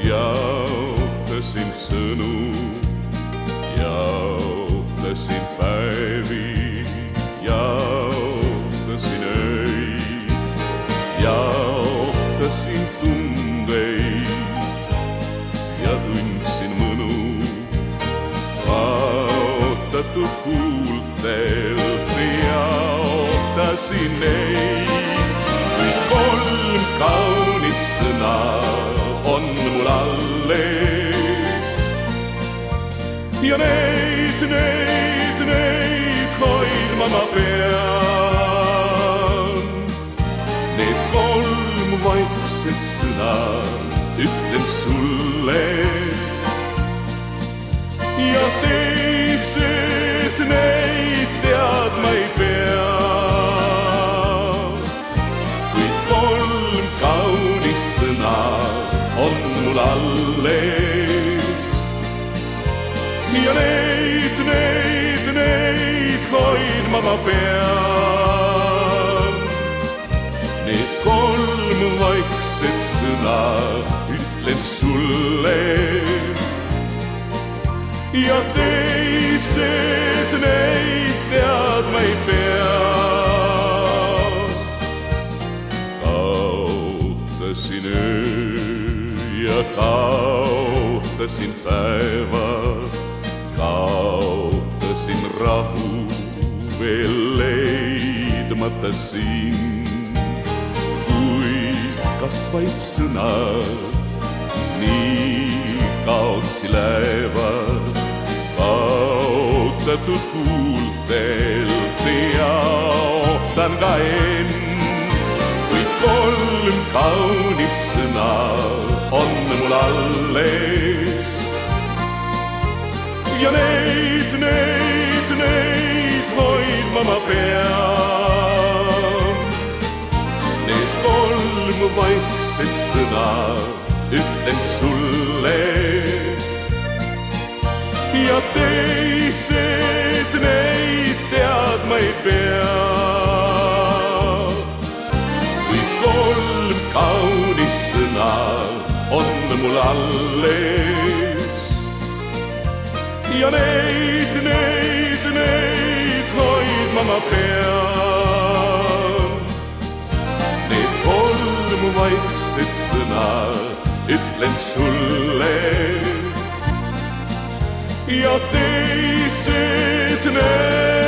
Jaotasin sõnu, jaotasin päevi, jaotasin öid, jaotasin tundeid ja tundsin mõnu kaotatud huultelt, jaotasin neid, kui kolm kaunist sõna on mul alles ja neid hoidma ma pean. Need kolm vaikset sõna ütlen sulle ja teised neid teadma ei pea. Kui kolm kaunist sõna on mul alles ja neid hoidma ma pean. Need kolm vaikset sõna ütlen sulle ja teised neid teadma ei pea. Kaotasin öö ja kaotasin päeva, kaotasin rahu veel leidmata sind. Kui kas vaid sõnad nii kaotsi lähevad, kaotatud huultelt jaotan ka end. Kui kolm kaunist sõna on mul alles ja neid hoidma ma pean. Need kolm vaikset sõna ütlen sulle ja teised neid teadma ei pea. Kui kolm kaunist sõna on mul alles ja neid hoidma ma pean. Need kolm vaikset sõna ütlen sulle ja teised need